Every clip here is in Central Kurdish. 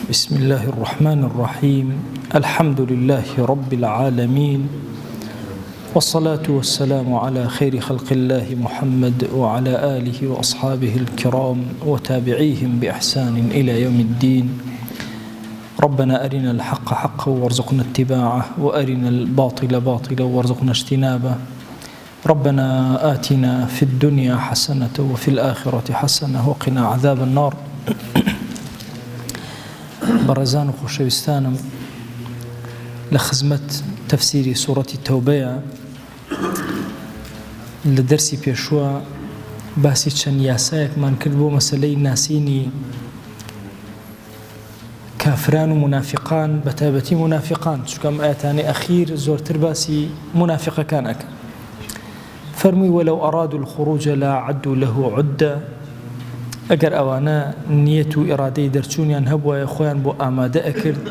بسم الله الرحمن الرحيم الحمد لله رب العالمين والصلاة والسلام على خير خلق الله محمد وعلى آله وأصحابه الكرام وتابعيهم بإحسان إلى يوم الدين. ربنا أرنا الحق حقا وارزقنا اتباعه وأرنا الباطل باطلا وارزقنا اجتنابه. ربنا آتنا في الدنيا حسنة وفي الآخرة حسنة وقنا عذاب النار. بەڕێزان و خۆشەویستانم لە خزمەت تەفسیری سوورەتی تەوبەیە لە دەرسی پێشووە باسی چەند یاسایەکمان کرد بۆ مەسەلەی ناسینی کافران و منافقان بە تایبەتی منافقان، چونکە ئەم ئاەتانەی ئەخیر زۆرتر باسی منافقەکان ئەکەن. فەرمووی وەلەو ئەرادوا الخروج لأعدوا له عدة، ئەگەر ئەوانە نیەت و ئیرادەی دەرچوونیان هەبووە خۆیان بۆ ئامادە ئەکرد،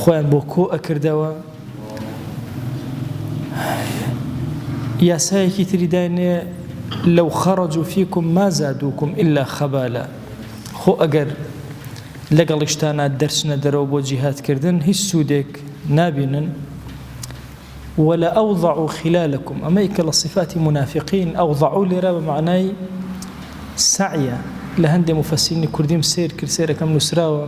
خۆیان بۆ کۆ ئەکردەوە. یاسایەکی تری داینێ لەو خەرەجوا فیکم ما زادوکم إلا خەبالا، خۆ ئەگەر لەگەڵیشتانە دەرچنە دەرەوە بۆ جیهادکردن هیچ سوودێک نابینن. ولا أوضعوا خلالكم، ئەمەی کە لە صفاتی منافقین ئەوضعوا لێرە بە معنای سعیە. لە هەندێک مفەسیرینی کوردیم سیر کرد، سیرەکەم نووسراوە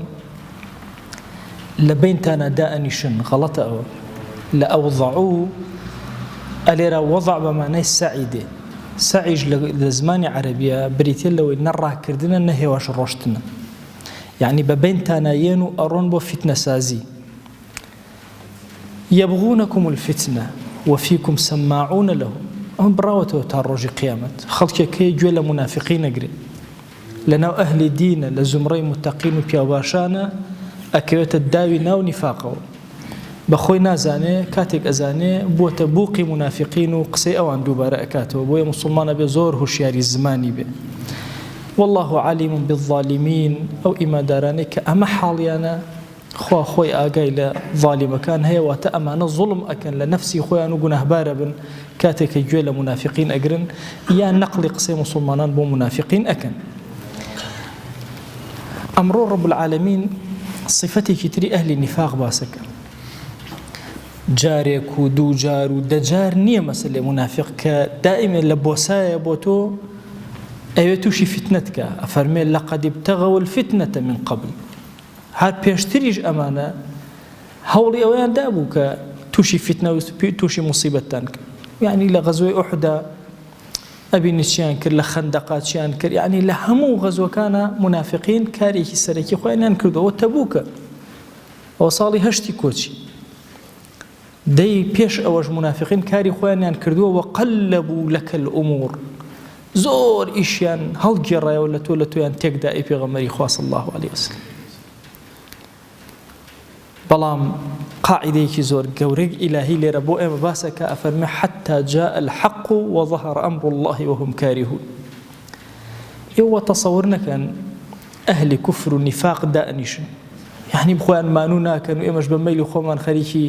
لە بینتانە دائەنیشن، غەڵەتە ئەوە. لە ئەوضعوا ئەلێرە وەضع بە معنای سعی دێ. سعیش لە زمانی عەرەبیە بریتێ لەوەی نەڕاکردنە نە هێواش ڕۆشتنە، یعنی بە بینتانە یێن و ئەڕۆن بۆ فتنە سازی. يبغونكم الفتنة وفيكم سماعون لهم، ئەم بڕاوەتەوە تا ڕۆژی قیامەت. خەڵکێکی گوێ لە منافقین ئەگرێ، لەناو ئەهلی دینە، لە زومڕەی متەقین و پیاوباشانە ئەکەوێتە داوی ناو نیفاقەوە، بەخۆی نازانێ، کاتێک ئەزانێ بووەتە بووقی منافقین و قسەی ئەوان دووبارە ئەکاتەوە. بۆیە موسڵمانە بێ زۆر هوشیاری زمانی بێ. والله علیم بالظالمین، ئەو ئیماندارانەی کە ئەمە حاڵیانە خوا خۆی ئاگای لە ظالیمەکان هەیە، واتە ئەمانە زوڵم ئەکەن لە نەفسی خۆیان و گوناهبارە بن کاتێکە گوێ لە منافقین ئەگرن یان نەقلی قسەی موسڵمانان بۆ منافقین ئەکەن. ئەمڕۆ ڕەب العالەمین صفەتێکی تری ئەهلی نیفاق باسەکە. جارێک و دوو جار و دەجار نییە مەسەلەی منافق کە دائیمێ لە بۆسایە بۆ تۆ ئەوێ تووشی فتنەت کە. ئەفەرمێ لەقەد ابتغوا الفتنة من قبل، هەر پێشتریش ئەمانە هەوڵی ئەویان دابوو کە تووشی فتنە و تووشی موسیبەتتان کرد. یعنی لە غەزوەی ئوحدا ئەبینی چیان کرد، لە خەندەقات چیان کرد، یعنی لە هەموو غەزوەکانە منافقین کارێکی سەرەکی خۆیانیان کردەوە. تەبووکە ئەوە ساڵی هەشتی کۆچی، دەی پێش ئەوەش منافقین کاری خۆیانیان کردووە. وەقەلەبوو لەکە الئوموور، زۆر ئیشیان هەڵگێڕایەوە لە تۆ لە تۆیان تێکدا ئەی پێغەمبەری خوا صلی الله علیه وسلم. بەڵام قاعدەیەکی زۆر گەورەی ئیلاهی لێرە بۆ ئێمە باسەکە. ئەفەرمێ حتى جاء الحق وظهر أمر الله وهم كارهون. ئێوە تەسەوور نەکەن ئەهلی کوفر و نیفاق دائەنیشن، یعنی بخۆیان مانوو ناکەن و ئێمەش بە مەیلی خۆمان خەریکی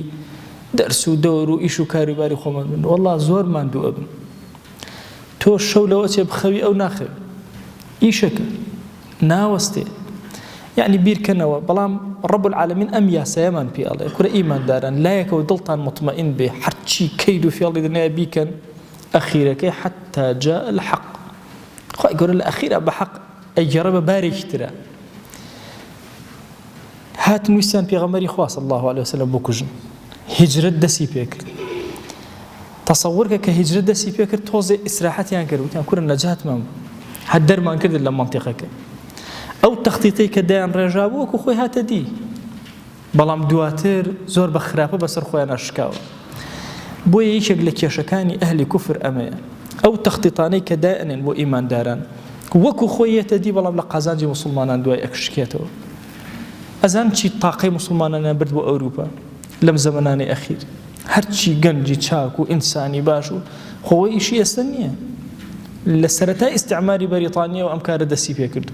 دەرس و دەور و ئیش و کاروباری خۆمان بن. وەڵڵا زۆر ماندوو ئەبن. تۆ شەو لەوە چێ بخەوی ئەو ناخەوی، ئیشەکە ناوەستێ، یعنی بیرکەنەوە. بەڵام ڕەب العالەمین ئەم یاسایەمان پێ ئەڵێ کورە ئیمانداران لایەکەوە دڵتان مطمئین بێ، هەرچی کەید و فێڵی دنیا بیکەن ئەخیرەکەی حتى جاء الحق. خۆی گەورە لە ئەخیرە بە حەق ئەیگەڕە بە بارێکی ترە. هاتن ویستیان پێغەمبەری خوا صلی الله علیه وسلم بکوژن، هیجرەت دەستی پێ کرد. تەسەوورکە کە هیجرەت دەستی پێ کرد تۆزێ ئیسراحەتیان کرد، وتیان کورە نەجاتمان بوو، هەر دەرمان کردن لە مەنتیقەکە. ئەو تەختیتەی کە دایان ڕێژا بوو وەکو خۆی هاتە دی، بەڵام دواتر زۆر بە خراپە بەسەر خۆیان ئاشکاوە. بۆیە یەکێک لە کێشەکانی ئەهلی کوفر ئەمەیە، ئەو تەختیتانەی کە دائەنێن بۆ ئیمانداران وەکو خۆی هێتە دی، بەڵام لە قازانجی موسڵمانان دوای ئەکشکێتەوە. ئەزان چی تاقەی موسڵمانانیان برد بۆ ئەوروپا لەم زەمانانەی ئەخیر، هەرچی گەنجی چاک و ئینسانی باش و خۆی ئیشی ئێستا نییە. لە سەرەتای ئیستیعماری بەریتانیەوە ئەم کارە دەستی پێ کرد،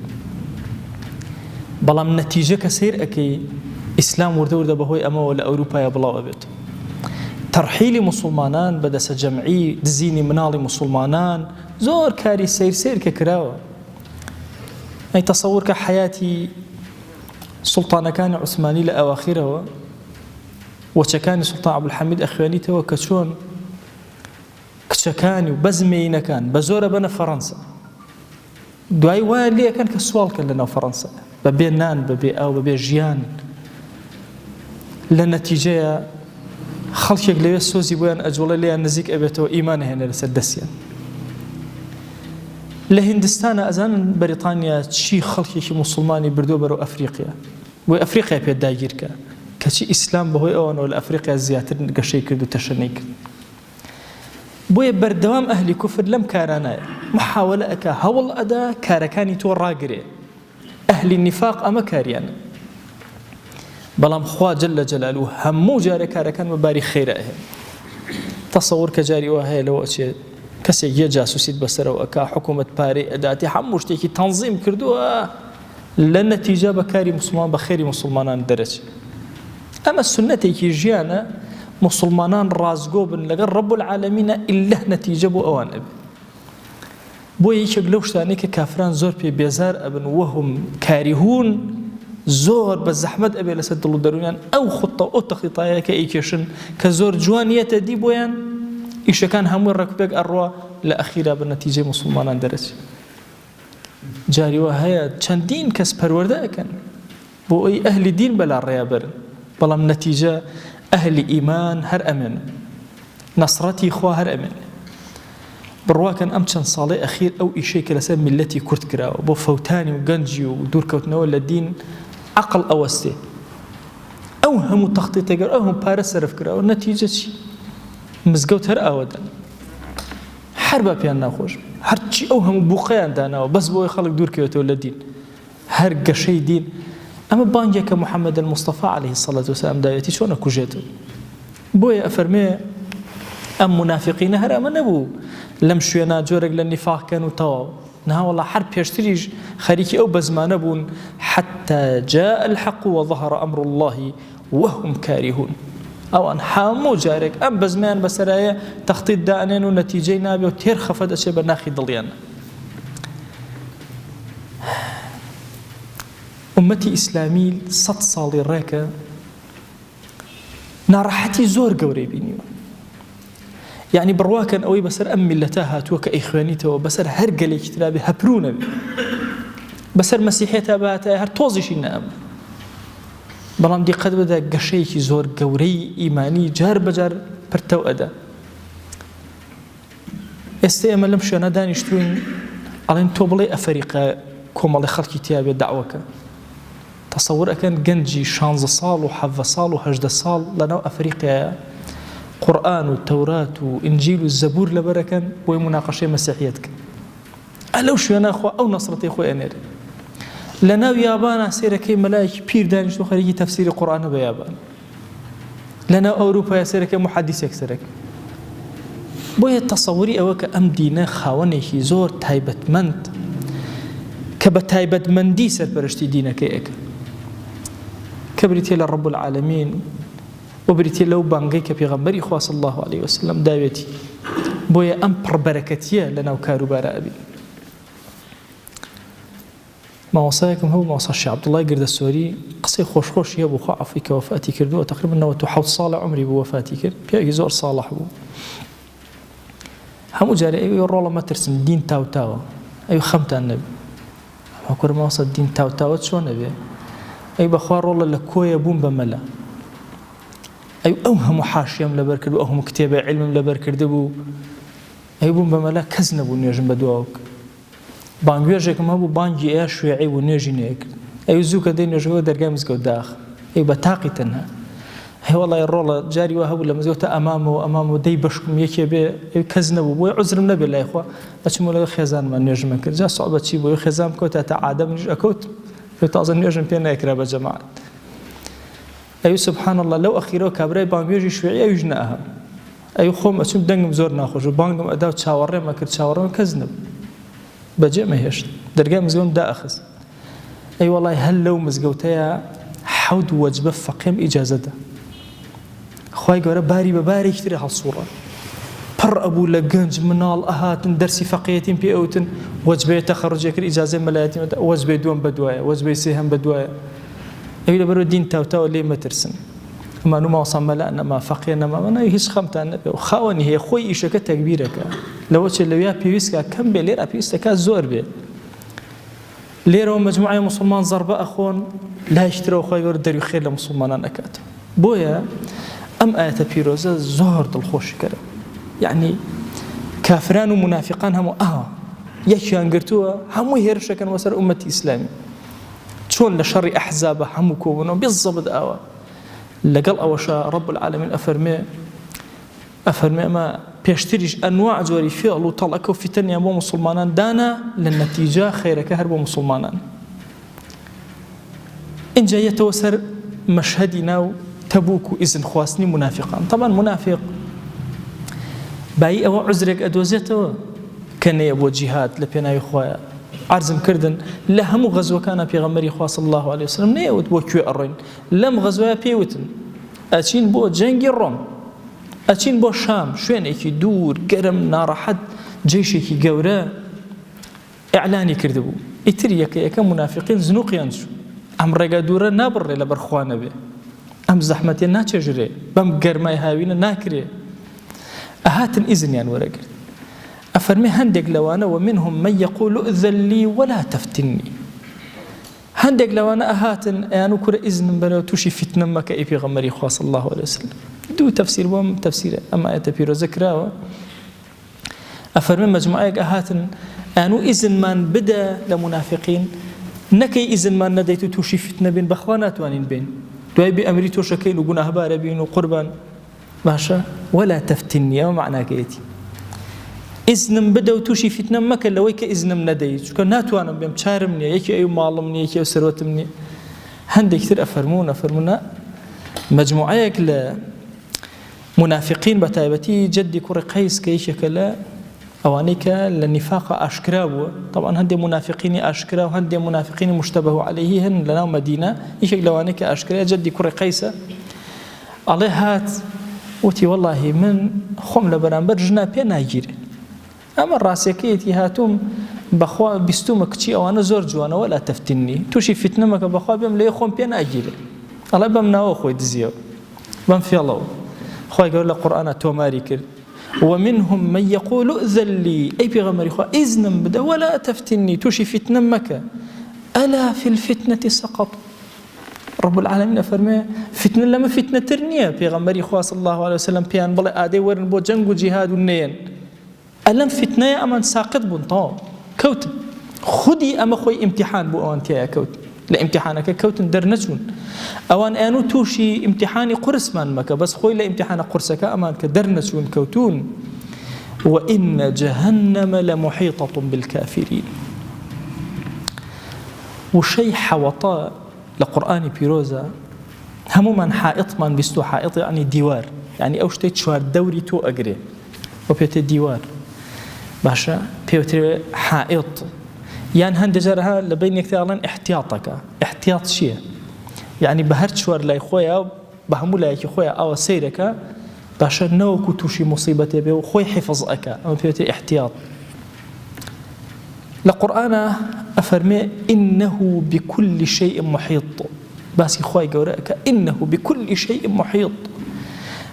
بەڵام نەتیجە کە سیر ئەەکەی ئیسلام وردە بەهۆی ئەمەوە لە ئەوروپایە بڵاو ئەبێت. تەرحیلی موسڵمانان بەدەسە جەمعی، دزینی مناڵی موسڵمانان زۆر کاری سیر کە کراوە. ئەی تەسەوور کە حیاتی سڵتانەکانی عوسمانی لە ئەواخیرەوە وەچەکانی سڵتان عەبدولحەمید ئەخوێنیتەوە کە چۆن کچەکانی و بەزمێینەکان بە زۆرە بەنە فەڕەنسا دوای وایە لێەکەن کە سوالکەن لەناو فەڕەنسا بەبێ نان بەبێ ئاو بەبێ ژیان لە نەتیجەیە خەڵکێک لەوێ سۆزی بۆیان ئەجوڵە لێیان نزیک ئەبێتەوە ئیمانە هێنە لەسەر دەستیان لە هیندستانە ئەزانن بەریتانیا چی خەڵکێکی موسڵمانی بردووە بەرەو ئەفریقیا بۆی ئەفریقیا پێ داگیرکە کەچی ئیسلام بەهۆی ئەوانەوە لە ئەفریقیا زیاتر گەشەی کرد و تەشەنەی کرد بۆیە بەردەوام ئەهلی کوفر لەم کارانایە محاولە ئەکا هەوڵ ئەدا کارەکانی تۆ ڕاگرێ ئەهلی نیفاق ئەمە کاریانە بەڵام خوا جەل جەلالوه هەموو جارێک کارەکان بە باری خێرە هەیە تەسەوور کە جاری وا هەیە لەوە ئەچێت کەسێک یە جاسوسیت بەسەرەوە ئەکا حکوومەت پارەی ئەداتی هەموو شتێکی تەنزیم کردووە لە نەتیجە بە کاری مسلمان بە خێری مسلمانان دەرەچێت ئەمە سنەتێکی ژیانە مسلمانان ڕازگۆ بن لەگەڵ ڕەب العالەمینە ئیلە نەتیجە بۆ ئەوان ئەبێ بۆ یەکێک لەو شتانەی کە کافران زۆر پێ بێزار ئەبن وەهم کاریهون زۆر بە زەحمەت ئەبێ لەسەر دڵ و دەرونیان ئەو خوتە ئەو تەخیتایە کە ئەیکێشن کە زۆر جوانیەتە دی بۆیان ئیشەکان هەمووی ڕێکوپێک ئەڕوا لە ئەخیرا بە نەتیجەی مسلمانان دەرەچێت جاریوە هەیە چەندین کەس پەروەردە ئەکەن بۆ ئەی ئەهلی دین بەلا ڕێیابەرن بەڵام نەتیجە ئەهلی ئیمان هەر ئەمێن نەسڕەتی خوا هەر ئەمێن بڕواکەن ئەم چەند ساڵی ئەخیر ئەو ئیشەی کە لەسەر میلەتی کورد کراوە بۆ فەوتانی و گەنجی و دوورکەوتنەوە لە دین عەقڵ ئەوەستێ ئەو هەموو تەخطیتێگەر ئەو هەموو پارە سەرف کراوە نەتیجە چی مزگەوت هەر ئاوەدەن هەر با پێیان ناخۆش هەرچی ئەو هەموو بوقەیان داناوە بەس بۆی خەڵک دوورکەوێتەوە لە دین هەر گەشەی دین ئەمە بانگێکە محەممەد المستەفا عەلەیهی السەڵات وسەلام داوێتی چۆنە کوژێتەوە بۆیە ئەفەرمێ ئەم منافقینە هەر ئەمە نەبوو لەم شوێنە جۆرێک لە نیفاقکەن و تەواو ناوەڵا هەر پێشتریش خەریکی ئەو بەزمانە بوون حتى جاء الحق وظهر أمر الله وهم كارهون ئەوان هەموو جارێک ئەم بەزمیان بەسەرایە تەختیت دانێن و نەتیجەی نابێ و تێر خەفە دەچێ بە ناخی دڵیان ئومەتی ئیسلامی 100 ساڵی ڕێکە ناڕەحەتی زۆر گەورەی بینیوە یعنی بڕواکەن ئەوەی بەسەر ئەم میلەتە هاتووە کە ئەیخوێنیتەوە بەسەر هەر گەلێکی ترابێ هەپرونەبێ بەسەر مەسیحێتە بەهاتایە هەر تۆزیشی نەئەم بەڵام دیقەت بدە گەشەیەکی زۆر گەورەی ئیمانی جار بەجار پرتەو ئەدا ئێستا ئێمە لەم شوێنە دانیشتوین ئەڵێن تۆ بڵێ ئەفریقا کۆمەڵی خەڵکی تیابێت داوەکە تەسەور ئەکەن گەنجی 16 ساڵ و 17 ساڵ و 18 ساڵ لەناو ئەفریقایە قورئان و تەورات و ئینجیل و زەبور لەبەرەکەن بۆی مناقەشەی مەسیحیەت کرد ئەلەو شوێنە خوا ئەو نەسڕەتی خۆی ئەنێرێ لەناو یابانە سێرەکەی مەلایەکی پیر دانیشتو خەریکی تەفسیری قورئانە بە یابان لەناو ئەوروپایە سێرەکەی محەدیسێک سەرەکە بۆیە تەسەووری ئەوە کە ئەم دینە خاوەنێکی زۆر تایبەتمەند کە بە تایبەتمەندی سەرپەرشتی دینەکەی ئەکە کە بریتێ لە ڕەب العالەمین و بریتێ لەو بانگەی کە پێغەمبەری خوا صلی الله علیه وسلم داوێتی بۆیە ئەم پڕبەرەکەتیە لەناو کاروبارە ئەبی ماوەسایەکم هەبوو ماوەسا شێخ عەبدوڵڵای گردەسۆری قسەی خۆشخۆشی هەبوو خوا عەفوی کە وەفاتی کردووە تەقریبەن 97 ساڵە عومری بوو وەفاتی کرد پیاوێکی زۆر ساڵح بوو هەموو جارێ ئەوی ڕۆڵە مەترسن دین تاوتاوە ئەوی خەمتان نەبێ وەکوور ماوەسا دین تاوتاوە چۆن نەبێ ئەی بەخوا ڕۆڵە لە کۆیە بوون بە مەلە ئەو هەموو حاشیەم لەبەر کرد و ئەو هەموو کتێبە عیلمم لەبەر کرده بوو ئەی بوون بە مەلە کەس نەبوو نوێژم بە دواوە کرد بانگوێژێکم هەبوو بانگی ئەیە شوێعی و نوێژی نەیەکرد ئەوی زوو کە دەی نوێژەوە دەرگای مزگەوت داخ ئەی بە تاقی تەنها هەی وەڵای ڕۆڵە جاری وا هەبوو لە مزگەوتە ئەمامەوە دەی بەشکم یەکێ بێ ئەوی کەس نەبوو بۆی عوزرم نەبێ لای خوا ئەچمە لەگەڵ خێزانمان نوێژمە کرد جا سوعبە چی بۆ خێزان بکەوتە تا عادە منیش ئەکەوت تازە نوێژم پێ نایکرا بە جەماعەت ئەوی سبحان الله لەو ئەخیرەوە کابرای بانگوێژی شوێعی ئەویش نەئەهم ئەوی خۆم ئەچوم دەنگم زۆر ناخۆش و بانگم ئەدا و چاوەڕێمە کرد چاوەڕێمە کەس نەبوو بەجێمە هێشت دەرگای مزگەوتم دائەخست ئەی وەڵای هەل لەو مزگەوتەیە 7 وەجبە فەقێم ئیجازەدا خوای گەورە باری بە بارێکی ترە هەڵسووڕە پڕ ئەبوو لە گەنج مناڵ ئەهاتن دەرسی فەقیهەتیم پێ ئەوتن وەجبەی تەخەڕوجێ کرد ئیجازەی مەلایەتیمەدا وەجبەی دووەم بەدوایە وەجبەی سێهەم بەدوایە ئەوی لەبەرەوە دین تاوتاوە لێ مەترسن ئەمان و ماوەسان مەلا نەما فەقێ نەما ناوی هیچ خەمتان نەبێ و خاوەنی هەیە خۆی ئیشەکە تەکبیرەکە لەوە چێ لەویا پێویستکە کەم بێ لێرە پێویستەکە زۆر بێ لێرەوە مەجموعەی موسڵمان زەربە ئەخۆن لایشترەوە خۆی گەورە دەروی خێر لە موسڵمانان ئەکات بۆیە ئەم ئاەتە پیرۆزە زۆر دڵخۆشکەرە یعنی کافران و منافقان هەموو ئاوا یەکیان گرتووە هەمووی هێرشەکەنەوە سەر ئومەتی ئیسلامی چۆن لە شەڕی ئەحزابە هەموو کۆبوونەوە بێزەبت ئاوە لەگەڵ ئەوەشە رب العالمین ئەفەرمێ ئەمە پێشتریش ئەنواع جۆری فێڵ و تەڵەکە و فیتەنیان بۆ موسڵمانان دانا لە نەتیجە خێرەکە هەر بۆ موسڵمانان اینجا یەتەوە سەر مەشهەدی ناو تەبوک و ئیزن خواستنی منافقان طبعا منافق بایی ئەوە عوزرێک ئەدۆزێتەوە کە نەیە بۆ جیهاد لە پێناوی خۆیە عرضم کردن لە هەموو غەزوەکانە پێغەمبەری خوا صلی الله علیه وسلم نەیەوت بۆ کوێ ئەڕۆین لەم غەزوەیە پێوتن ئەچین بۆ جەنگی ڕۆم ئەچین بۆ شام شوێنێکی دوور گەرم ناڕەحەت جێشێکی گەورە ئیعلانی کردبوو ئیتر یەکە منافقین زنوقیان چوو ئەم ڕێگە دوورە نابڕێ لەبەر خوا نەبێ ئەم زەحمەتێ ناچێژرێ بەم گەرمای هاوینە ناکرێ ئەهاتن ئیزنیان وەرەگرت ئەفەرمێ هەندێک لەوانە ومنهم من يقول ائذن لي ولا تفتني هەندێک لەوانە ئەهاتن ئەیان و کورە ئیزنم بەرەوە تووشی فتنە مەکە ئەی پێغەمبەری خوا صلی الله عليه وسلم دوو تەفسیر بۆم تەفسیرە ئەم ئاەتە پیرۆزە کراوە ئەفەرمێ مەجموعەیەک ئەهاتن ئەیان و ئیزنمان بدە لە منافقین نەکەی ئیزنمان نەدەیت و تووشی فتنە بین بەخوا ناتوانین بین دوای بێ ئەمری تۆشەکەین و گوناهبارە بین و قوربان باشە ولا تفتني ئەوە معناکەیەتی ئیزنم بدە و تووشی فتنە مەکە لەوەی کە ئیزنم نەدەیت چونکە ناتوانم بێم چارم نییە یەکی ئەو ماڵم نییە یەکی ئەو سەرۆتم نییە هەندێکتر ئەفەرمونە مەجموعەیەک لە منافقین بە تایبەتی جەدی کوڕی قەیس کە یەکێکە لە ئەوانەی کە لە نیفاقە ئاشکرا بووە طبعا هەندێک منافقینی ئاشکرا و هەندێک منافقینی مشتبه عەلەیهی هەن لەناو مەدینە یەکێک لەوانەی کە ئاشکرا جەدی کوڕی قەیسە ئەڵێ هات وتی والله من خۆم لە بەرامبەر ژنا پێ ناگیرێ ئەمە ڕاستیەکەیەتی هاتووم بەخوا بیستومە کچی ئەوانە زۆر جوانە وەلا تەفتنی تووشی فتنەمەکە بەخوا بێم لێ خۆم پێ ناگیرێ ئەڵێ بەم ناوە خۆی دزیەوە بەم فێڵەوە خۆی گەورە لە قورئانە تۆماری کرد ومنهم من يقول ائذن لي أي بيغمري خوا إذن بدا ولا تفتني توشي فتنة مكة ألا في الفتنة سقط رب العالمين فرمي فتنة لما فتنة ترنية بيغمري خوا صلى الله عليه وسلم بيان بلا آدي ورن بو جنگ و جهاد والنين ألم فتنة أمان ساقط بنطاو كوت خدي أما خوي امتحان بو أوان تيا كوت لامتحانك كوتن درنجون اوان انو توشي امتحاني قرص مان مكا بس خوي لامتحان قرصك امان كدرنجون كوتون وان جهنم لمحيطه بالكافرين وشي حوطاء لقراني بيروزا همو من حائط من بيستو حائط يعني ديوار يعني اوشتي تشوار دوري تو اجري وبيت ديوار باشا بيوتري حائط يعني هندجرها لبين يكتالن احتياطك احتياط شيء يعني بهر شوار لا خويا بهمو لا خويا او سيرك باش نو كتوشي مصيبته به خوي حفظك ام في احتياط القران افرمي انه بكل شيء محيط بس خوي قورك انه بكل شيء محيط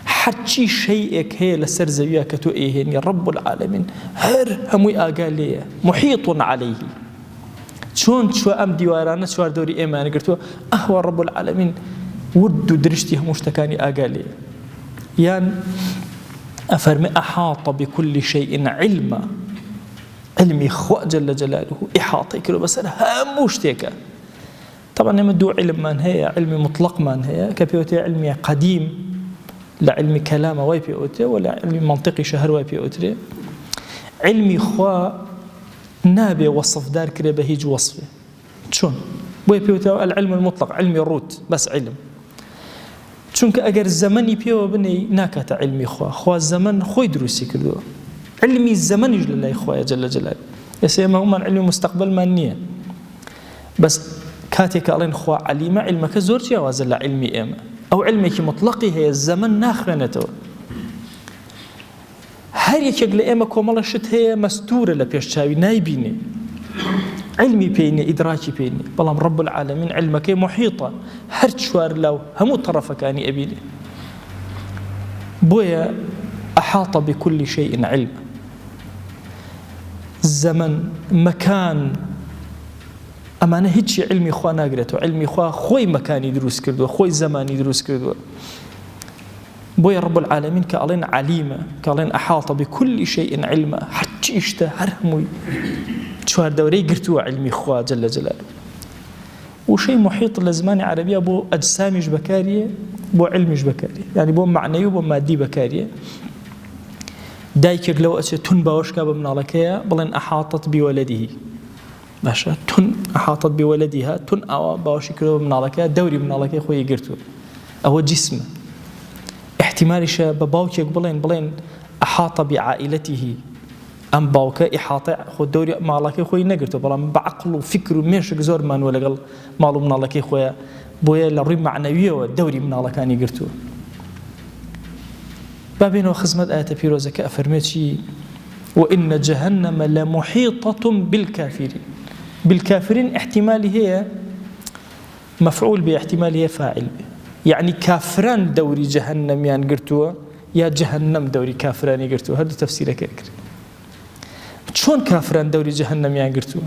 حتى شيء هي لسر زوياك تو ايه رب العالمين هر همي اقال محيط عليه شون شو ام ديوارانه شوار دوري ايمان قلتوا اهو رب العالمين ود درشتي مشتكاني اقالي يان افرمي احاط بكل شيء علما علمي خو جل جلاله احاطه كله بس هموشتك طبعا يمدو علم من هي علمي مطلق من هي كبيوتي علمي قديم لا علمي كلام واي بيوتي ولا علمي منطقي شهر واي بيوتي علمي خو نابي وصف دار كده بهيج وصفه شون بو بيوتا العلم المطلق علمي الروت بس علم چونك اگر زمني بيو بني ناكات علمي خو الزمن خو دروسي كدو علمي الزمن يجل الله خويا جل جلاله يسمى هم علم مستقبل مانيه بس كاتك الين خو عليمه علمك زور جواز لا علمي ام او علمك مطلقي هي الزمن ناخرنته هر یەکێک لە ئێمە کۆمەڵە شت هەیە مەستورە لە پێشچاوی نایبینێ علمی پێینێ ئیدراکی پێینێ بەڵام رب العالمین علمەکەی محیطە هەر چوار لاو هەموو تەرەفەکانی ئەبینێ بۆیە أحاط بكل شيء علم زمن مكان ئەمانە هیچی علمی خوا ناگرێتەوە علمی خوا خۆی مەکانی دروست کردووە خۆی زمانی دروست کردووە بۆیە رب العالمین کە ئەڵێن عەلیمە کە ئەڵێن أحاط بكل شيء علما هەرچی شتە هەر هەمووی چواردەورەی گرتووە علمی خوا جل جلاله وشەی محیط لە زمانی عەرەبیە بۆ ئەجسامیش بەکاریە بۆ علمیش بەکاریە یعنی بۆ معنەوی و بۆ مادی بەکاریە دایکێک لەوە ئەچێت تون باوەشکا بە مناڵەکەیە بڵێن أحاطت بولده باشە تون أحاطت بولدها تون ئەوە باوەشی کردەوە بە مناڵەکە دەوری مناڵەکەی خۆی گرتووە ئەوە جسمە احتیمالیشە بە باوکێک بڵێن أحاط بعائلته ئەم باوکە ئیحاطە خۆ دەوری ماڵەکەی خۆی نەگرتووە بەڵام بە عەقڵ و فکر و مێشک زۆر مانووە لەگەڵ ماڵ و مناڵەکەی خۆیە بۆیە لە ڕووی معنەویەوە دەوری مناڵەکانی گرتووە بابێنەوە خزمەت ئاەتە پیرۆزەکە ئەفەرمێتی وإن جهنم لمحيطة بالكافرين بالكافرين احتمالي هي مفعول به احتمالي هي فاعل به يعني كافران دوري جهنم يان قرتوا يا جهنم دوري كافران قرتوا هذا تفسيرك أكري شون كافران دوري جهنم يان قرتوا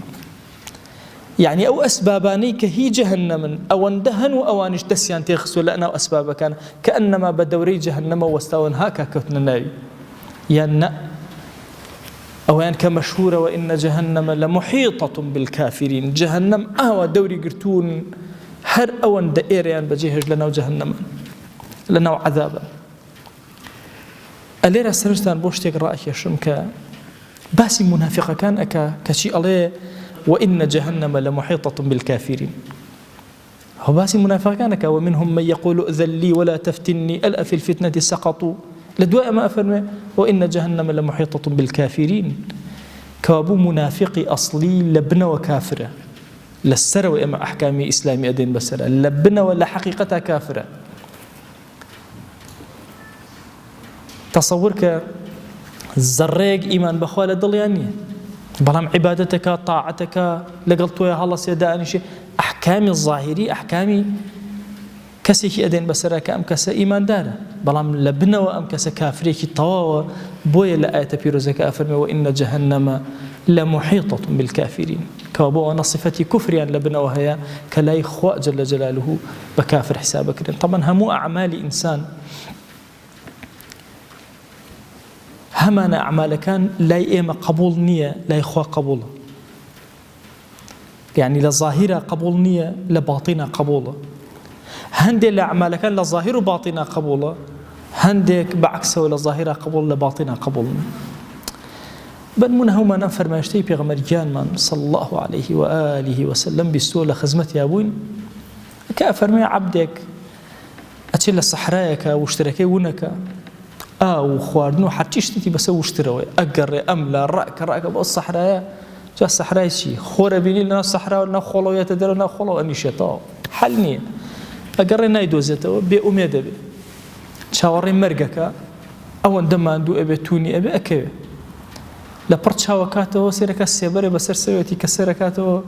يعني أو أسباباني كهي جهنم أو اندهن وأوانش دسيان تيخسوا لأنا أسباب كان كأنما بدوري جهنم واستوان هاكا كتنا ناوي يعني أوان كمشهورة وإن جهنم لمحيطة بالكافرين جهنم أهوى دوري قرتون هر أوان دائريان بجيهج لنا جهنم لنا عذابا أليرا سرجتان بوشتك رأيك يشمك باسي منافقة كان أكا كشي عليه وإن جهنم لمحيطة بالكافرين هو باسي منافقة كان أكا ومنهم من يقول أذن لي ولا تفتني ألأ في الفتنة سقطوا لدواء ما أفرمي وإن جهنم لمحيطة بالكافرين كوابو منافقي أصلي لبنة وكافرة للسروا إما أحكامي إسلامي أدين بسرة لبنة ولا حقيقتها كافرة تصورك الزريق إيمان بخوالة ضليانية بلام عبادتك طاعتك لقلتوا يا الله سيداني شيء أحكامي الظاهري أحكامي كسيكي أدين بسرك أم كسا إيمان دارة بلام لبنة وأم كسا كافريكي طواوة بويا لآية بيروزك أفرمي وإن جهنم لمحيطة بالكافرين كوابو أنا صفتي كفريا لبنة وهي كلا يخوأ جل جلاله بكافر حسابك طبعا همو أعمال إنسان همانا أعمال كان لا إيما قبول نية لا يخوأ قبوله يعني لظاهرة قبول نية لباطنة قبوله هندي الأعمال كان لظاهر وباطنة قبوله هنديك بعكسه لظاهرة قبول لباطنة قبول بل من هما نفر ما يشتي بيغمر جانمان صلى الله عليه وآله وسلم بسؤال خزمت يا أبوين كأفرمي عبدك أتشل الصحرايك واشتركي ونك وخواردنو حتى اشتتي بس واشتروي أقر أملا رأك بالصحرايا جاء الصحراء شيء خور بيني لنا الصحراء لنا خلو يتدرنا خلو أني شيطان حلني أقر نايدوزته بأميد به شاوري مرقك أو عندما عنده أبي توني أبي أكبر لبرت شاوكاته سيركا السيبري بسر سويتي كسيركاته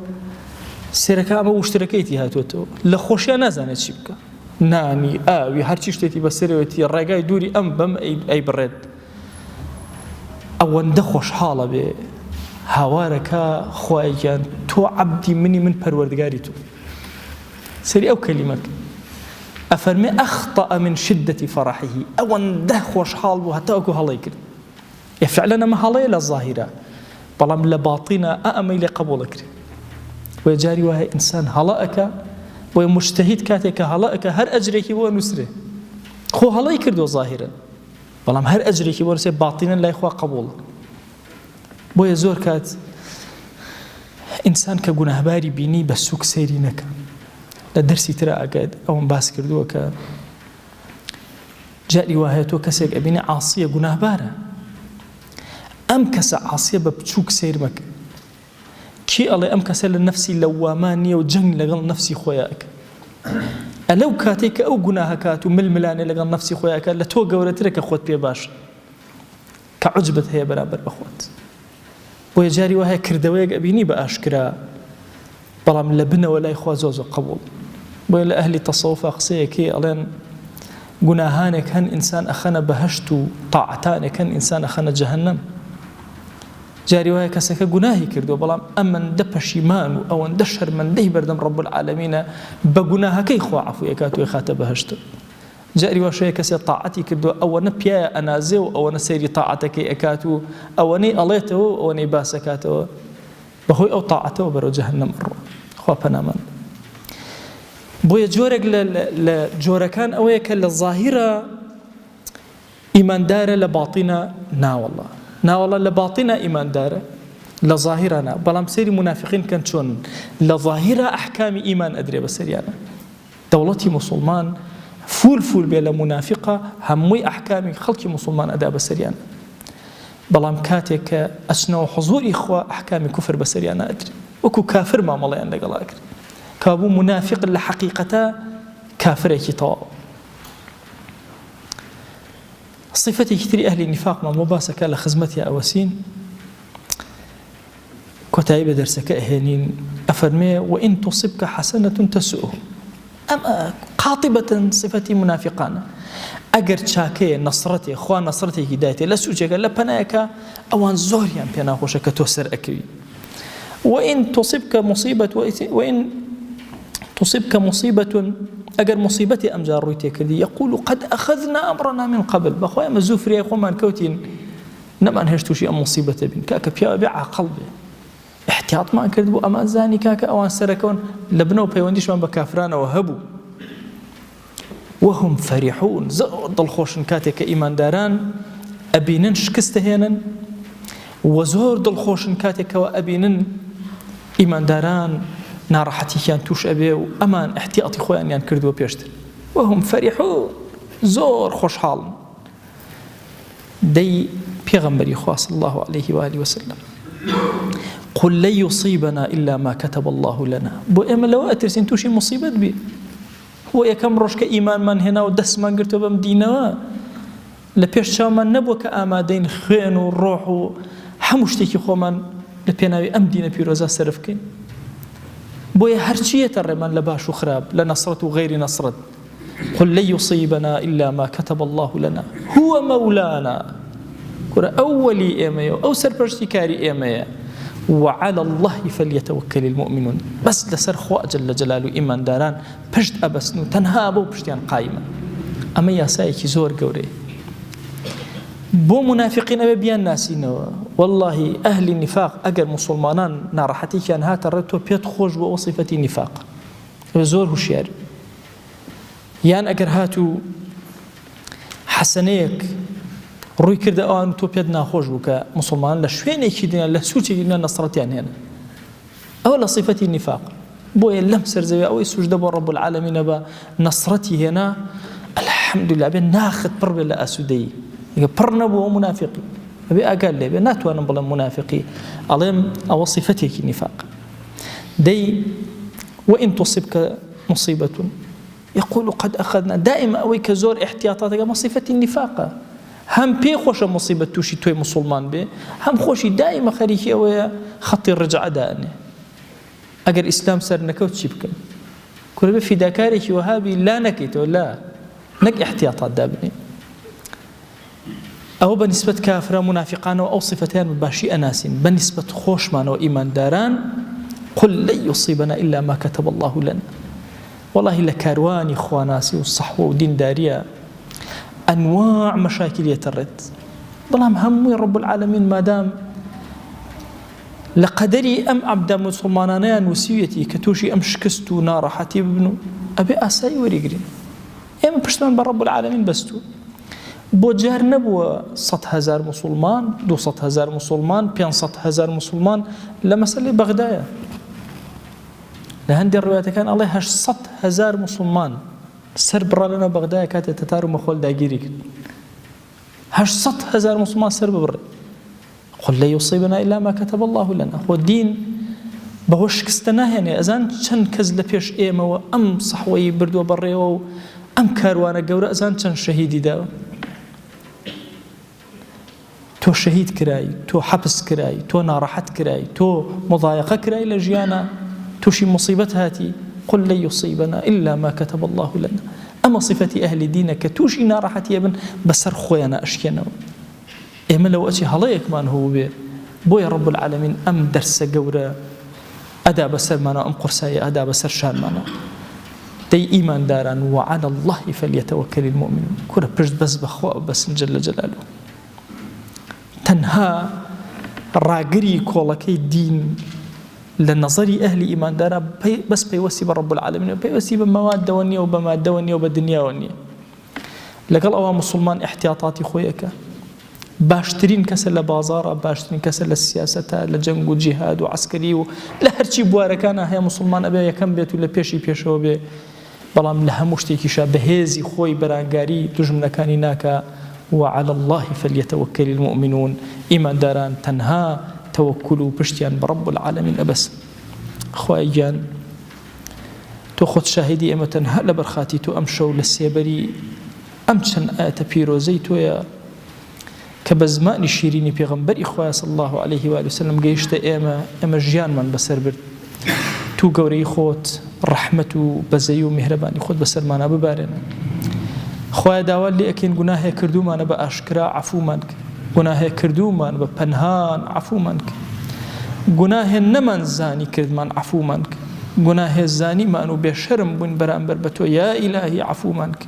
سيركا أما واشتركيتي هاتوته لخوشي نازانت شبكة ناني هرچی شتێتی بەسەرەوەتی ڕێگای دووری ئەم بەم ئەی بڕێت ئەوەندە خۆشحاڵە بێ هاوارەکە خوایگیان تۆ عەبدی منی من پەروەردگاری تۆ سەری ئەو کەلیمەکە ئەفەرمێ ئەخطأ من شدة فرحه ئەوەندە خۆشحاڵ بوو هەتا وەکو هەڵەی کرد فعلا ئەمە هەڵەیە لە ظاهرە بەڵام لە باتینە ئەمەی لێ قبوڵە کرد وە جاری وایە ئینسان هەڵەکە ومجتهد كاتك هلاك هر أجرك ونسره خو هلاي كردو ظاهرا بلام هر أجرك ونسره باطنا لا يخوا قبول بو يزور كات إنسان كجناهباري بيني بسوق سيرينك لدرسي ترى أقعد أو باس كردو ك جاء لي واهيتو كسيك أبيني عاصية جناهبارة أم كس عاصية ببتشوك سير مك كي الله أم كسل النفسي لوامانية وجنگ لقل نفسي خوياك ألو كاتيك أو جناها كات وململاني لقل نفسي خوياك لتو قورتلك أخوت بيباش كعجبت هي برابر أخوت ويجاري وهي كردويق أبيني بأشكرا بەڵام لە بنەوە لای خوا زۆر قبول بۆیە لە ئەهلی تەسەووفە قسەیەکی ئەڵێن گوناهانێک هەن ئینسان ئەخەنە بەهەشت و تاعەتانێک هەن ئینسان ئەخەنە جەهەنەم جاری وایە کەسەکە گوناهی کردو بەڵام ئەمەندە پەشیمان و ئەوەندە شەرمەندەی بەردەم ڕەب العالەمینە بە گوناهەکەی خوا عەفوی ئەکات و خاتە بەهەشت جاری واشەیە کەسێ تاعەتی کردو ئەوەنە پیایە ئەنازێ و ئەوەنە سەیری تاعەتەکەی ئەکات و ئەوەنەی ئەڵێتەوە و ئەوەنەی باسەکاتەوە بەهۆی ئەو تاعەتەوە بەرەو جەهەنەم ئەڕۆ خوا پەنامان بۆیە جۆرێک لە جۆرەکان ئەوەیە کە لە ظاهیرە ئیماندارە لە باڵتینە ناوەڵە لە باڵتینە ئیماندارە لە ظاهیرە نا بەڵام سەیری منافقین کەن چۆن لە ظاهیرە ئەحکامی ئیمان ئەدرێ بەسەریانە دەوڵەتی موسڵمان فول بێ لە منافقە هەمووی ئەحکامی خەڵکی موسڵمان ئەدا بەسەریانە بەڵام کاتێک کە ئەچنەوە حوزوری خوا ئەحکامی کوفر بەسەریانە ئەدرێ وەکو کافر مامەڵەیان لەگەڵا کرد کابوو منافق لە حەقیقەتە کافرێکی تەواو صفەتێکی تری ئەهلی نیفاقمان بۆ باسەکە لە خزمەتی ئەوەسین کۆتایی بە دەرسەکە ئەهێنین ئەفەرمێ وئین تصبکە حەسەنەتون تەسوءه ئەمە قاطبەتەن صفەتی منافقانە ئەگەر چاکەیە نەسڕەتێ خوا نەسڕەتێکی دایتێ لە سوچێکە لە پەنایەکە ئەوان زۆریان پێ ناخۆشە کە تۆ سەر ئەکەوی وئین تصبك مصيبة أجر مصيبتي أمجار رويتي كذي يقول قد أخذنا أمرنا من قبل بخويا مزوفري خوما كوتين نما انهشتو شيء مصيبة بين كاك بيا بيع قلبي احتياط ما كذبوا أما زاني كاك أوان سركون لبنوا بيونديش من بكافران وهبوا وهم فرحون زود الخوش كاتك إيمان داران أبينن شكستهينا وزور الخوش كاتك وأبينن إيمان داران ناڕەحەتیان توش ئەبێ و ئەمان احتیاطی خۆیانیان کردووە پێشتر وهم فەریحون زۆر خۆشحاڵن دەی پێغەمبەری خوا صلی الله عليه وآله وسلم قل لن يصيبنا إلا ما كتب الله لنا بۆ ئێمە لەوە ئەترسین تووشی مصیبەت بێ بۆ یەکەم ڕۆژ کە ئیمانمان هێنا و دەستمان گرتووە بەم دینەوە لە پێش چاومان نەبووە کە ئامادەین خوێن و ڕۆح و هەموو شتێکی خۆمان لە پێناوی ئەم دینە پیرۆزە سەرف بکەین بۆیە هەرچیەتە ڕێمان لە باش و خراپ لە نەسڕەت و غەیری نەسڕەت قل لن يصيبنا إلا ما كتب الله لنا هو مولانا كورە ئەوەلی ئێمەیە ئەو سەرپەرشتیکاری ئێمەیە وعلى الله فليتوكل المؤمنون بس لەسەر خوا جل جلاله ئیمانداران پشت ئەبەستن و تەنها بەو پشتیان قایمە ئەمە یاسایەکی زۆر گەورەیە بۆ منافقین ئەوێ بیان ناسینەوە والله ئەهلی نیفاق ئەگەر موسڵمانان ناڕەحەتییان هاتە ڕێ تۆ پێت خۆش بۆ ئەو صیفەتی نیفاق زۆر هوشیار یان ئەگەر هات و حەسەنەیەک ڕووی کردە ئەوان تۆ پێت ناخۆش بوو کە موسڵمان لە شوێنێکی دنیا لە سوچێکی دنیا نەسڕەتیان هێنا ئەوە لە صیفەتی نیفاق بۆیە لەم سەرزەوی ئەوەی سوژدە بۆ ڕەب العالەمینە بە نەسڕەتی هێنا الحەمدولله بێ ناخت پڕ بێ لە ئاسوودەیی پڕ نەبووە منافقی ئەبێ ئاگال لێبێ ناتوانم بڵێم منافقی ئەڵێم ئەوە صیفەتێکی نیفاق دەی وئین تصبکە مصیبەة يقول قد أخذنا دائما أوي كزور احتياطاتك ما صفة النفاق هم بي خوش مصيبة توشي توي مسلمان بي هم خوشي دائما خريكي أوي خطي الرجع دائني أجر إسلام سر نكوت شبكا كل في دكارك وهابي لا نكيت ولا نك احتياطات دابني أو بالنسبة كافرة منافقان أو صفتان باشي أناسين بالنسبة خوشمان وإيمان داران قل لن يصيبنا إلا ما كتب الله لنا والله لكارواني خواناسي والصحوة ودين دارية أنواع مشاكل يترد بلام همي رب العالمين ما دام لقدري أم عبدا مسلمانان وسيوتي كتوشي أم شكستو نارحتي ببنو أبي أساي وريقرين إما بشتمان برب العالمين بستو بۆ جار نەبووە 100,000 مسلمان 200,000 مسلمان 500,000 مسلمان لە مەسەلەی بەغدایە لە هەندێک ڕوایەتەکان ئەڵێ 800,000 مسلمان سەر بڕا لەنەوە بەغدایە کاتێ تەتار و مەخۆل داگیری کرد 800,000 مسلمان سەر ببڕێ قل لن يصيبنا إلا ما كتب الله لنا خۆ دین بەهۆ شکستە ناهێنێ ئەزان چەند کەس لە پێش ئێمەوە ئەم سەحوەی بردووە بەڕێوە و ئەم کاروانە گەورە ئەزان چەند شەهیدی داوە تۆ شەهید کرای تۆ حەبس کرای تۆ ناڕەحەت کرای تۆ مضایقە کرای لە ژیانە تۆ توشي مصيبت هاتي قل لن يصيبنا إلا ما كتب الله لنا. أما صفة أهل دينك توشي ناراحتي ابن بسر خوينا أشكينا إما لو أتي هلايك من هو بي بويا رب العالمين أم درس قورا أدا بسر مانا أم قرسايا أدا بسر شان مانا دي إيمان داران وعلى الله فليتوكل المؤمنون كورا برد بس بخواء بس جل جلاله تنها راقري كولكي دين لنظري أهل إيمان دارا بس بيوسي برب العالمين بيوسي بمواد ونية وبمادة ونية وبدنيا ونية لقل أوا مسلمان احتياطاتي خويك باشترين كسر لبازارة باشترين كسر للسياسة لجنگ وجهاد وعسكري لهرشي بواركانا هيا مسلمان أبي يكم بيت ولا بيشي بيشو بي بلام لها مشتكيشا بهيزي خوي برانقاري تجمنا كاني ناكا وعلى الله فليتوكل المؤمنون إيمان داران تنها توكلوا بشتيان برب العالمين أبس خوايجان تأخذ شاهدي أما تنها لبرخاتي تو أمشو للسيبري أمشن آت بيروزي تو يا كبزمان شيريني بيغمبر إخوة صلى الله عليه وآله وسلم قيشت أما جيان من بسر برد تو قوري خوت رحمة بزيو مهرباني خود بسر مانا ببارنا خواه داوال لي أكين قناه كردو مانا بأشكرا عفو مانك قناه كردو مانا بپنهان عفو مانك قناه نمان زاني كرد مان عفو مانك قناه زاني مانو بشرم بن برانبر بتو يا إلهي عفو مانك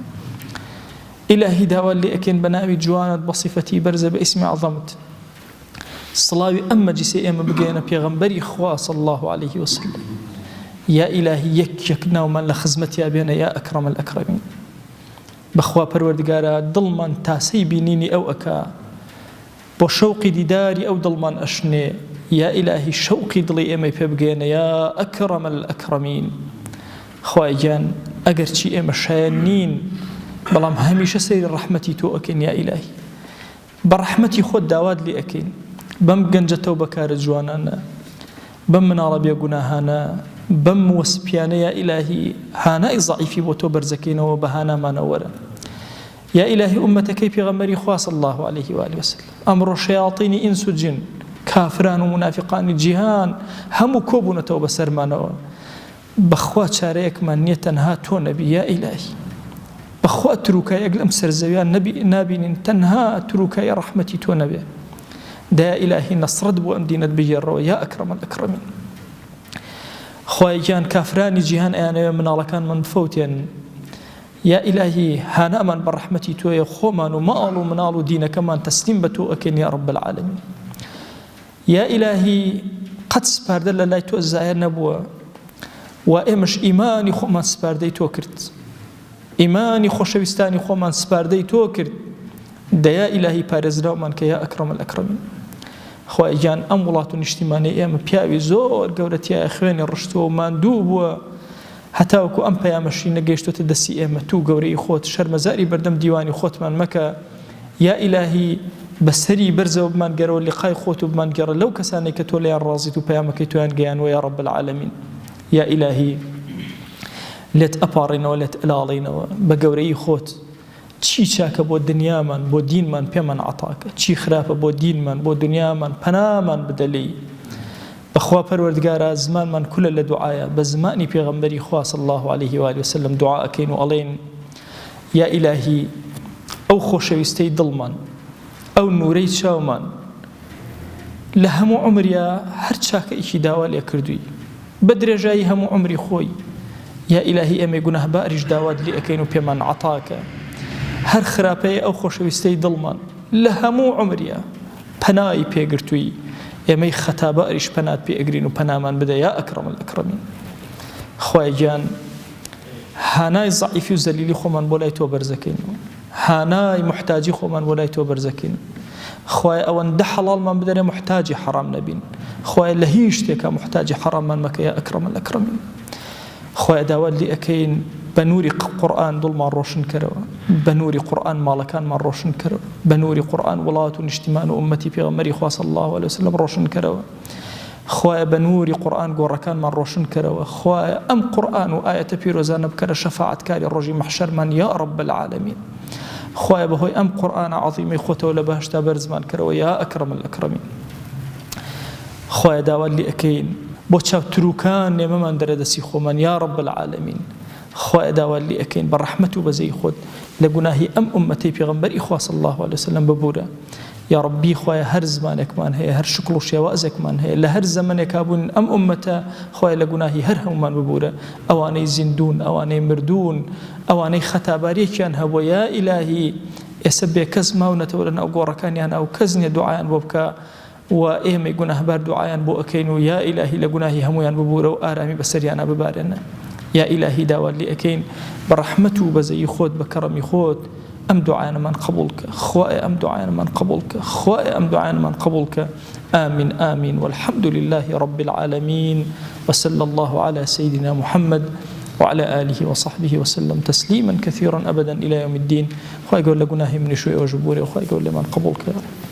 إلهي داوال لي أكين بناوي جوانت بصفتي برزة باسم عظمت صلاوي أما جسي أما بقينا بيغمبري خواه صلى الله عليه وسلم يا إلهي يكنا ومن لخزمتي أبينا يا أكرم الأكرمين بخوا پروردگارا دڵمان تاسەی بینینی ئەو ئەکا بۆ شەوقی دیداری ئەو دڵمان ئەشنێ یا ئیلاهی شەوقی دڵی ئێمەی پێ بگێنە یا ئەکرەم الئەکرەمین خوای گیان ئەگەر چی ئێمە شایەن نین بەڵام هەمیشە سەیری ڕەحمەتی تۆ ئەکەین یا ئیلاهی بە ڕەحمەتی خۆت داوات لێ ئەکەین بەم گەنجەتەو بەکارە جوانانە بەم مناڵە بێگوناهانە بەم وەسپیانە یا ئیلاهی هانای ضعیفی بۆ تۆ بەرزەکەینەوە بە هانامانەوەرە يا إلهي أمتك في غمري خواص الله عليه وآله وسلم أمر شياطين إنس جن كافران ومنافقان جهان هم كوبنا توبة سرمانه بخوات شاريك من نيتنها تو نبي يا إلهي بخوات تروكا يقلم سرزويان نبي تنها تروكا يا رحمتي تو نبي دا إلهي نصرد بو أمدينة بجر يا أكرم الأكرمين خواي كان كافران جهان أنا من الله كان من فوتين يا إلهي هانا من برحمتي تو يا خومان ومالو منالو دينك من تسليم بتو أكن يا رب العالمين يا إلهي قد سبارد لا توزع نبوة وإمش إيماني خومان سباردي تو كرت إيماني خوشويستاني خومان سباردي تو كرت دا يا إلهي بارزراو منك يا أكرم الأكرمين خواهي جان أمولات اجتماعي إيما بياوي زور قولت يا أخواني رشتو ماندوب هەتاوەکو ئەم پەیامەشی نەگەیشتۆتە دەستی ئێمە تو گەورەی خۆت شەرمەزاری بەردەم دیوانی خۆتمان مەکە یا ئیلاهی بەسەری بەرزەوە بمانگەرەوە لقای خۆت و بمانگەڕە لەو کەسانەی کە تۆ لەیان ڕازیت و پەیامەکەی تۆیان گەیانوە یا رب العالمین یا ئیلاهی لێت ئەپاڕێنەوە لێت ئەلاڵێنەوە بە گەورەی خۆت چی چاکە بۆ دنیامان بۆ دینمان پێمان عەتاکە چی خراپە بۆ دینمان بۆ دنیامان پەنامان بدەلێی بخوا پروردگارا زمان من كل لدعاء بزماني پیغمبري خوا صلى الله عليه واله وسلم دعاء كين والين يا الهي او خوشويستي ظلمان او نوري شاومان لهم عمريا هر چاك ايشي داوا لي كردوي بدرجاي هم عمري خوي يا الهي امي گناه بارج داوات لي اكينو بيمان عطاك هر خرابي او خوشويستي ظلمان لهم عمريا پناي پیگرتوي ئێمەی خەتابە ئەریش پەنات پێ ئەگرین و پەنامان بدە یا ئەکرەم الئەکرەمین خوای گیان هانای زەعیفی و زەلیلی خۆمان بۆ لای تۆ بەرزەکەینەوە هانای محتاجی خۆمان بۆ لای تۆ بەرزەکەین خوای ئەوەندە حەڵاڵمان بدەرێ محتاجی حەرام نەبین خوای لە هیچ شتێکە محتاجی حەراممان مەکە یا ئەکرەم الئەکرەمین خوای داوات لێ ئەکەین بە نووری قورئان دڵمان ڕۆشن کەرەوە بە نووری قورئان ماڵەکانمان ڕۆشن کەرەوە بە نووری قورئان وڵات و نیشتیمان و ئومەتی پێغەمبەری خوا صلی الله علیه وسلم ڕۆشن کەرەوە خوای بە نووری قورئان گۆڕەکانمان ڕۆشن کەرەوە خوای ئەم قورئان و ئایەتە پیرۆزانە بکەرە شەفاعەتکاری ڕۆژی مەحشەرمان یا رب العالمین خوای بەهۆی ئەم قورئانە عەظیمەی خۆتەوە لە بەهشتا بەرزمان کەرەوە یا ئەکرەم الئەکرەمین خوای داوات لێ ئەکەین بۆ چاوتروکان نێمەمان دەرەدەسی خۆمان یا رب العالمین خوای داوا لێ ئەکەین بە ڕەحمەت و بەزەی خۆت لە گوناهی ئەم ئومەتەی پێغەمبەری خوا صلی الله عليه وسلم ببورە یا ربی خوای هەر زمانێکمان هەیە هەر شکڵ و شێوازێکمان هەیە لە هەر زەمانێکا بوون ئەم ئومەتە خوای لە گوناهی هەر هەمومان ببورە ئەوانەی زیندون ئەوانەی مردون ئەوانەی خەتاباریەکیان هەبووە یا ئیلاهی ئێستا بێکەس ماونەتەوە لە ناو گۆڕەکانیان ئەو کەس نییە دوعایان بۆ بکە و ئێمەی گوناهبار دوعایان بۆ ئەکەین و یا ئیلاهی لە گوناهی هەمویان ببورە و ئارامی بەسەریانە ببارێنە یا ئیلاهی داوا لێ ئەکەین بە ڕەحمەت و بەزەیی خۆت بە کەڕەمی خۆت ئەم دوعایانەمان قبول کە خوای ئەم دوعایانەمان قبول کە خوای ئەم دوعایانەمان قبول کە آمين آمين والحمد لله رب العالمين وصلى الله على سيدنا محمد وعلى آله وصحبه وسلم تسليما كثيرا أبدا إلى يوم الدين خواهي قول لقناهي من شوي وجبوري وخواهي قول لمن قبول كذا